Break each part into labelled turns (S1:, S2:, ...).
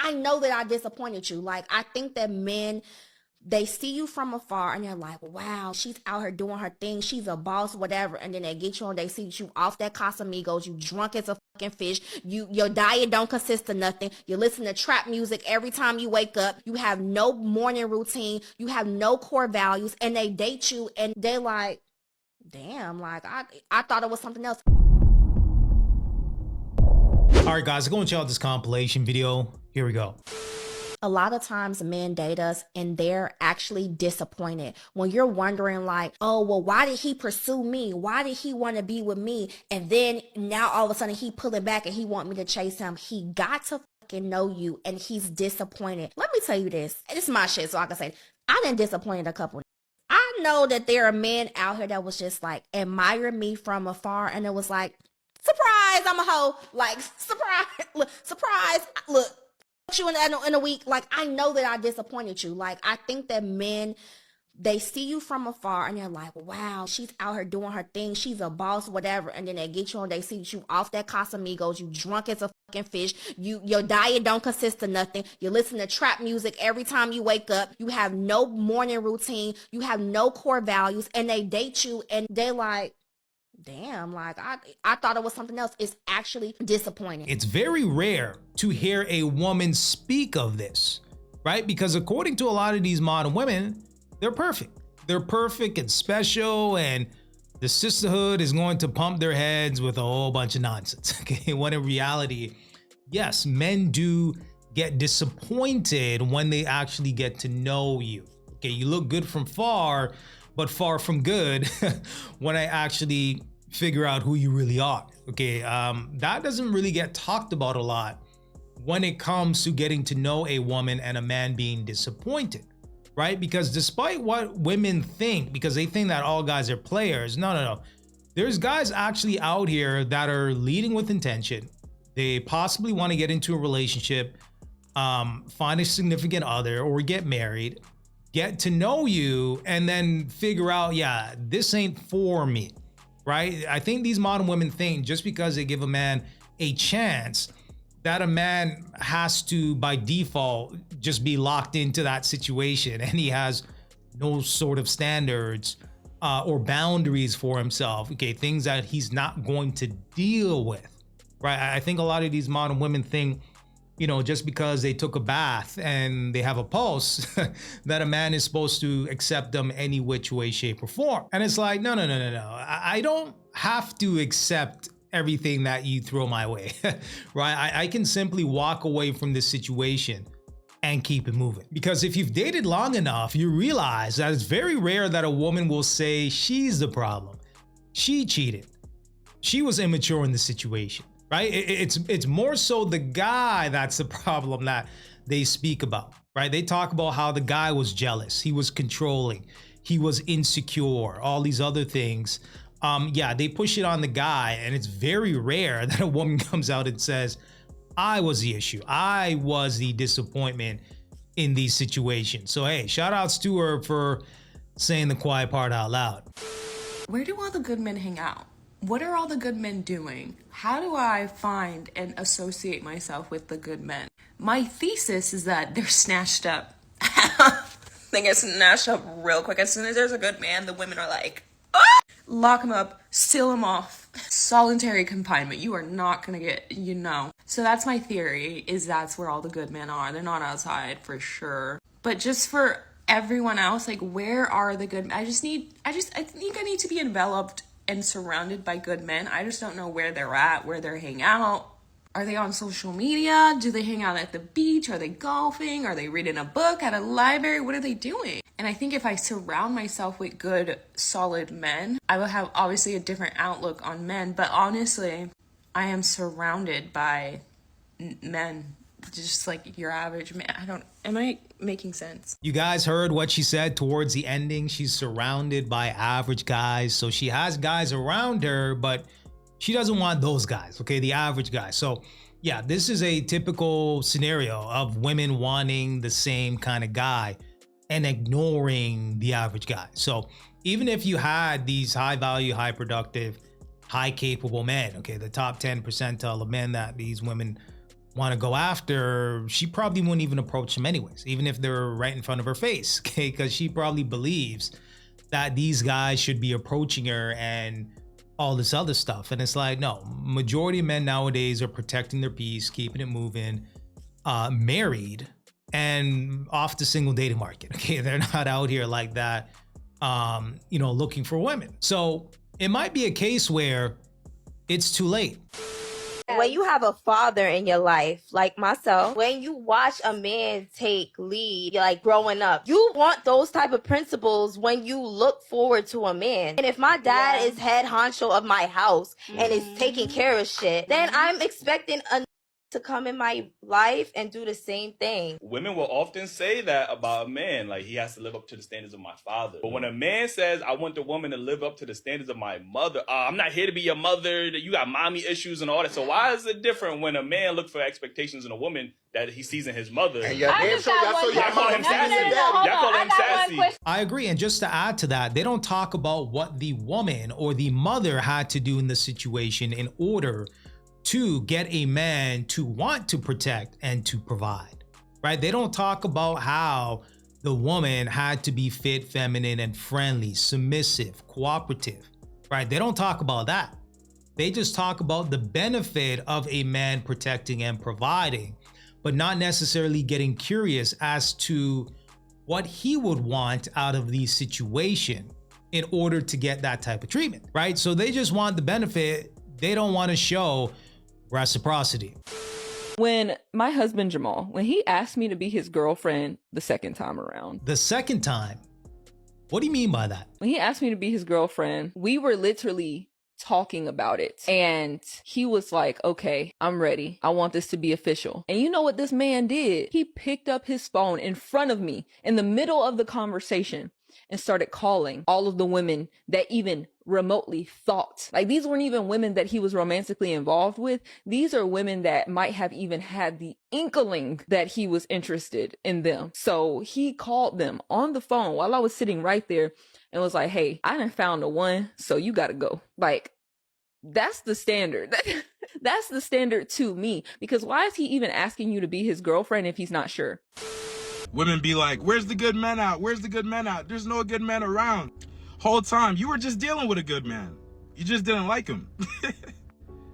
S1: I know that I disappointed you. Like, I think that men, they see you from afar and they're like, wow, she's out here doing her thing. She's a boss, whatever. And then they get you and they see you off that Casamigos. You drunk as a fucking fish. Your diet don't consist of nothing. You listen to trap music every time you wake up. You have no morning routine. You have no core values. And they date you and they're like, damn, like I thought it was something else.
S2: All right, guys, I'm going to check out this compilation video. Here we go.
S1: A lot of times men date us and they're actually disappointed. When you're wondering like, oh, well, why did he pursue me? Why did he want to be with me? And then now all of a sudden he pulling back and he want me to chase him. He got to fucking know you and he's disappointed. Let me tell you this. This is my shit, so I can say I done disappointed a couple. I know that there are men out here that was just like admire me from afar and it was like, surprise, I'm a hoe. Like, surprise, look, surprise, look. You in a week. Like, I know that I disappointed you. Like, I think that men, they see you from afar and they're like, wow, she's out here doing her thing. She's a boss, whatever. And then they get you and they see you off that Casamigos. You drunk as a fucking fish. Your diet don't consist of nothing. You listen to trap music every time you wake up. You have no morning routine. You have no core values. And they date you and they're like, damn, like I thought it was something else. It's actually disappointing.
S2: It's very rare to hear a woman speak of this, right? Because according to a lot of these modern women, they're perfect. They're perfect and special, and the sisterhood is going to pump their heads with a whole bunch of nonsense. Okay, when in reality, yes, men do get disappointed when they actually get to know you. Okay, you look good from far, but far from good when I actually figure out who you really are. Okay, that doesn't really get talked about a lot when it comes to getting to know a woman and a man being disappointed, right? Because despite what women think, because they think that all guys are players, no. There's guys actually out here that are leading with intention. They possibly want to get into a relationship, find a significant other, or get married, get to know you, and then figure out, yeah, this ain't for me, right? I think these modern women think just because they give a man a chance, that a man has to, by default, just be locked into that situation and he has no sort of standards or boundaries for himself, okay? Things that he's not going to deal with, right? I think a lot of these modern women think, you know, just because they took a bath and they have a pulse, that a man is supposed to accept them any which way, shape, or form. And it's like, no. I don't have to accept everything that you throw my way, right? I can simply walk away from this situation and keep it moving. Because if you've dated long enough, you realize that it's very rare that a woman will say she's the problem. She cheated. She was immature in the situation. Right? It's more so the guy that's the problem that they speak about, right? They talk about how the guy was jealous, he was controlling, he was insecure, all these other things. Yeah, they push it on the guy, and it's very rare that a woman comes out and says, I was the issue, I was the disappointment in these situations. So hey, shout outs to her for saying the quiet part out loud.
S3: Where do all the good men hang out? What are all the good men doing? How do I find and associate myself with the good men? My thesis is that they're snatched up. They get snatched up real quick. As soon as there's a good man, the women are like, ah! Lock him up, seal him off. Solitary confinement. You are not gonna get, you know. So that's my theory, is that's where all the good men are. They're not outside for sure. But just for everyone else, like, where are the good men? I think I need to be enveloped and surrounded by good men. I just don't know where they're at, where they hang out. Are they on social media? Do they hang out at the beach? Are they golfing? Are they reading a book at a library? What are they doing? And I think if I surround myself with good, solid men, I will have obviously a different outlook on men. But honestly, I am surrounded by men, just like your average man. Am I making sense?
S2: You guys heard what she said towards the ending. She's surrounded by average guys. So she has guys around her, but she doesn't want those guys, okay? The average guys. So yeah, this is a typical scenario of women wanting the same kind of guy and ignoring the average guy. So even if you had these high value, high productive, high capable men, okay, the top 10 percentile of men that these women want to go after, she probably wouldn't even approach him anyways, even if they're right in front of her face, okay? Because she probably believes that these guys should be approaching her and all this other stuff. And it's like, no, majority of men nowadays are protecting their peace, keeping it moving, married, and off the single dating market. Okay, they're not out here like that, looking for women. So it might be a case where it's too late.
S4: When you have a father in your life, like myself, when you watch a man take lead, like growing up, you want those type of principles when you look forward to a man. And if my dad is head honcho of my house and is taking care of shit, then I'm expecting a to come in my life and do the same thing.
S5: Women will often say that about a man, like he has to live up to the standards of my father. But when a man says, I want the woman to live up to the standards of my mother, I'm not here to be your mother, you got mommy issues and all that. So why is it different when a man looks for expectations in a woman that he sees in his mother?
S6: And y'all call him
S5: sassy.
S2: I agree. And just to add to that, they don't talk about what the woman or the mother had to do in the situation in order to get a man to want to protect and to provide, right? They don't talk about how the woman had to be fit, feminine, and friendly, submissive, cooperative, right? They don't talk about that. They just talk about the benefit of a man protecting and providing, but not necessarily getting curious as to what he would want out of the situation in order to get that type of treatment, right? So they just want the benefit. They don't want to show reciprocity.
S7: When my husband Jamal, when he asked me to be his girlfriend the second time around.
S2: The second time? What do you mean by that?
S7: When he asked me to be his girlfriend, we were literally talking about it. And he was like, okay, I'm ready. I want this to be official. And you know what this man did? He picked up his phone in front of me in the middle of the conversation and started calling all of the women that even remotely thought. Like, these weren't even women that he was romantically involved with. These are women that might have even had the inkling that he was interested in them. So he called them on the phone while I was sitting right there and was like, hey, I done found the one, so you gotta go. Like, that's the standard. That's the standard to me. Because why is he even asking you to be his girlfriend if he's not sure?
S6: Women be like, where's the good man at? Where's the good man at? There's no good man around. Whole time, you were just dealing with a good man. You just didn't like him.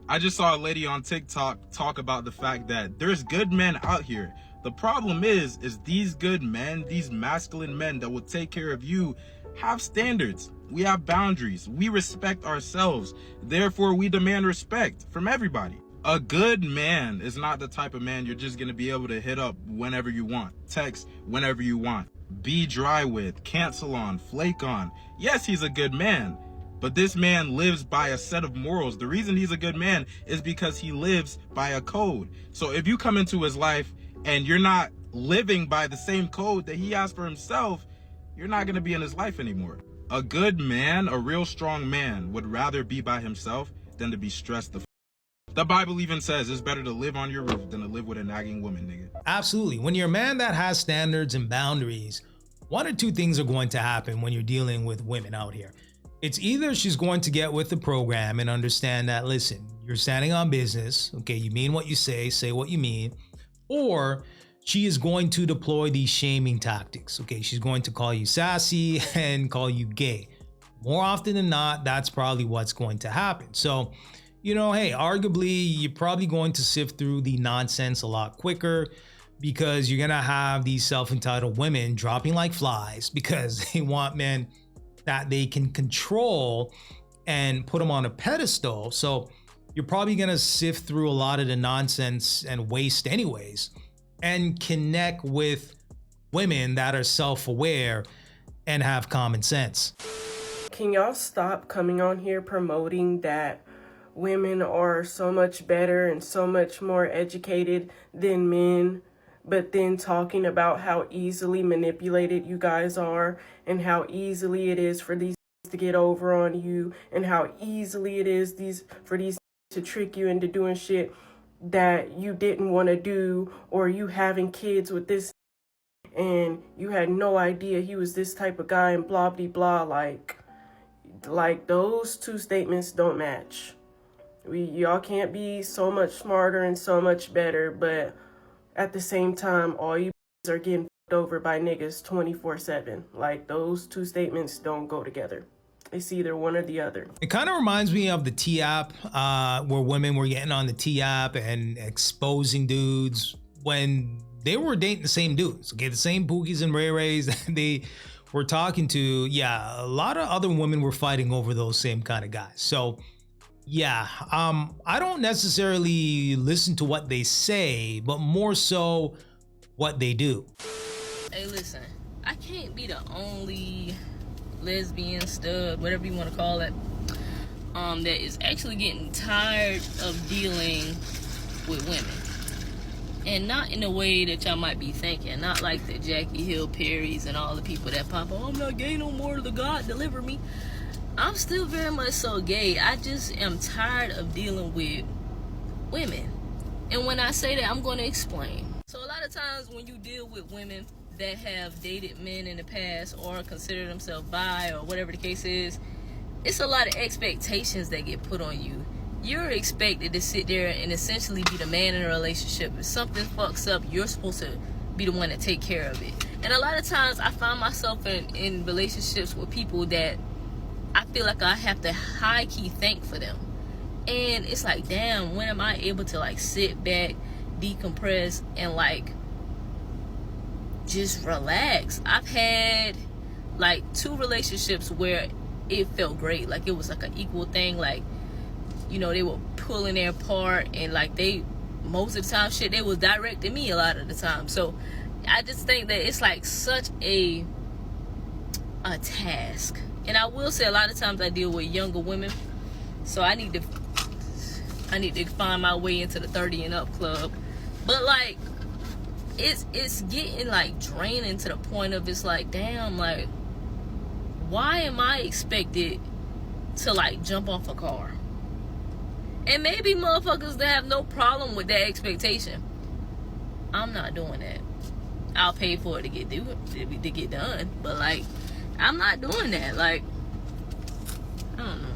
S6: I just saw a lady on TikTok talk about the fact that there's good men out here. The problem is these good men, these masculine men that will take care of you, have standards. We have boundaries. We respect ourselves. Therefore, we demand respect from everybody. A good man is not the type of man you're just going to be able to hit up whenever you want, text whenever you want, be dry with, cancel on, flake on. Yes, he's a good man, but this man lives by a set of morals. The reason he's a good man is because he lives by a code. So if you come into his life and you're not living by the same code that he has for himself, you're not going to be in his life anymore. A good man, a real strong man, would rather be by himself than to be stressed the The Bible even says it's better to live on your roof than to live with a nagging woman, nigga.
S2: Absolutely. When you're a man that has standards and boundaries, one or two things are going to happen when you're dealing with women out here. It's either she's going to get with the program and understand that, listen, you're standing on business. Okay, you mean what you say what you mean. Or she is going to deploy these shaming tactics. Okay, she's going to call you sassy and call you gay. More often than not, that's probably what's going to happen. So, hey, arguably, you're probably going to sift through the nonsense a lot quicker because you're going to have these self-entitled women dropping like flies because they want men that they can control and put them on a pedestal. So you're probably going to sift through a lot of the nonsense and waste anyways and connect with women that are self-aware and have common sense.
S8: Can y'all stop coming on here promoting that women are so much better and so much more educated than men, but then talking about how easily manipulated you guys are and how easily it is for these to get over on you and how easily it is for these to trick you into doing shit that you didn't want to do, or you having kids with this and you had no idea he was this type of guy and blah blah blah. Like those two statements don't match. Y'all can't be so much smarter and so much better, but at the same time, all you are getting f***ed over by niggas 24/7. Like, those two statements don't go together. It's either one or the other.
S2: It kind of reminds me of the T app, where women were getting on the T app and exposing dudes when they were dating the same dudes. Okay, the same Pookies and Ray Rays that they were talking to. Yeah, a lot of other women were fighting over those same kind of guys. So yeah, I don't necessarily listen to what they say, but more so what they do.
S7: Hey, listen, I can't be the only lesbian, stud, whatever you want to call it, that is actually getting tired of dealing with women. And not in the way that y'all might be thinking, not like the Jackie Hill Perrys and all the people that pop, oh, I'm not gay no more, the God deliver me. I'm still very much so gay. I just am tired of dealing with women. And when I say that, I'm going to explain. So a lot of times when you deal with women that have dated men in the past or consider themselves bi or whatever the case is, it's a lot of expectations that get put on you. You're expected to sit there and essentially be the man in a relationship. If something fucks up, you're supposed to be the one to take care of it. And a lot of times I find myself in relationships with people that I feel like I have to high-key thank for them. And it's like, damn, when am I able to like sit back, decompress, and like just relax? I've had like 2 relationships where it felt great. Like it was like an equal thing. Like, you know, they were pulling their part, and like they, most of the time, shit, they was directing me a lot of the time. So I just think that it's like such a task. And I will say a lot of times I deal with younger women, so I need to find my way into the 30 and up club. But like it's getting like draining to the point of it's like, damn, like why am I expected to like jump off a car? And maybe motherfuckers that have no problem with that expectation. I'm not doing that. I'll pay for it to get done, but like I'm not doing that. Like, I don't know.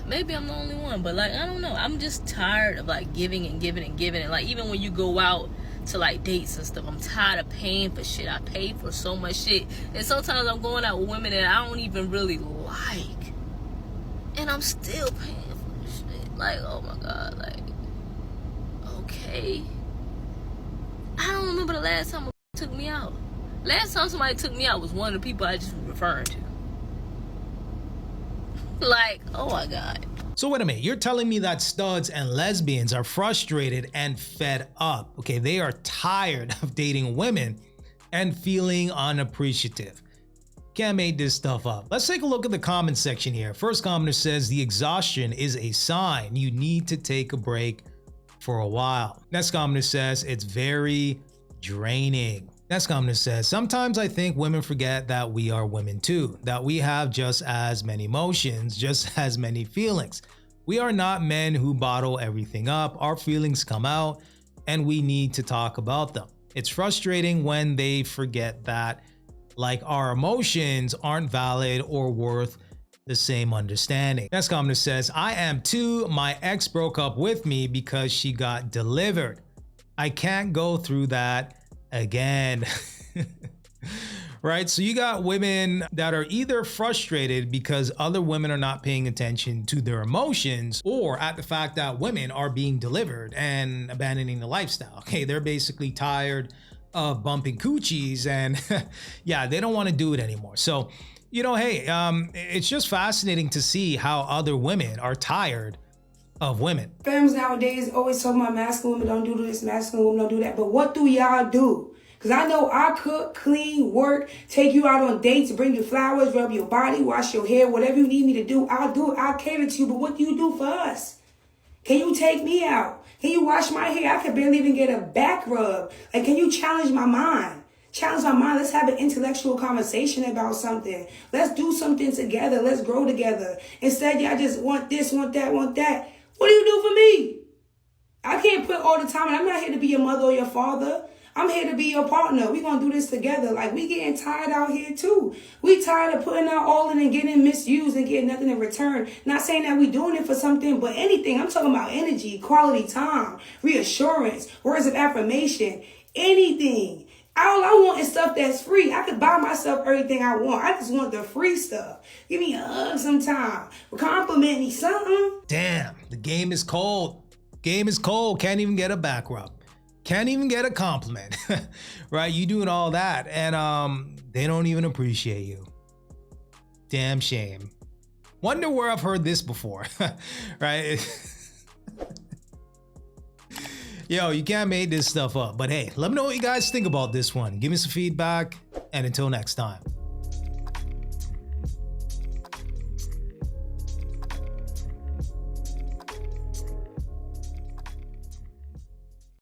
S7: Maybe I'm the only one, but like I don't know. I'm just tired of like giving and giving and giving. And like even when you go out to like dates and stuff, I'm tired of paying for shit. I pay for so much shit, and sometimes I'm going out with women that I don't even really like, and I'm still paying for this shit. Like, oh my god, like, okay. I don't remember the last time a took me out. Last time somebody took me out was one of the people I just was referring to. Like, oh my god.
S2: So wait a minute, you're telling me that studs and lesbians are frustrated and fed up. Okay, they are tired of dating women and feeling unappreciative. Can't make this stuff up. Let's take a look at the comment section here. First commenter says the exhaustion is a sign you need to take a break for a while. Next commenter says it's very draining. Next commenter says, sometimes I think women forget that we are women too, that we have just as many emotions, just as many feelings. We are not men who bottle everything up. Our feelings come out and we need to talk about them. It's frustrating when they forget that, like, our emotions aren't valid or worth the same understanding. Next commenter says, I am too. My ex broke up with me because she got delivered. I can't go through that again. Right? So you got women that are either frustrated because other women are not paying attention to their emotions, or at the fact that women are being delivered and abandoning the lifestyle. Okay, they're basically tired of bumping coochies and yeah, they don't want to do it anymore. So, you know, hey, it's just fascinating to see how other women are tired of women.
S9: Femmes nowadays always talking about masculine women don't do this, masculine women don't do that. But what do y'all do? Because I know I cook, clean, work, take you out on dates, bring you flowers, rub your body, wash your hair, whatever you need me to do, I'll do it. I'll cater to you. But what do you do for us? Can you take me out? Can you wash my hair? I could barely even get a back rub. Like, can you challenge my mind? Challenge my mind. Let's have an intellectual conversation about something. Let's do something together. Let's grow together. Instead, y'all just want this, want that, want that. What do you do for me? I can't put all the time, and I'm not here to be your mother or your father. I'm here to be your partner. We gonna do this together. Like, we getting tired out here too. We tired of putting our all in and getting misused and getting nothing in return. Not saying that we doing it for something, but anything. I'm talking about energy, quality time, reassurance, words of affirmation, anything. All I want is stuff that's free. I could buy myself everything I want. I just want the free stuff. Give me a hug sometime. Compliment me something.
S2: Damn, the game is cold. Game is cold. Can't even get a back rub. Can't even get a compliment. Right? You doing all that and they don't even appreciate you. Damn shame. Wonder where I've heard this before. Right? Yo, you can't make this stuff up. But hey, let me know what you guys think about this one. Give me some feedback, and until next time.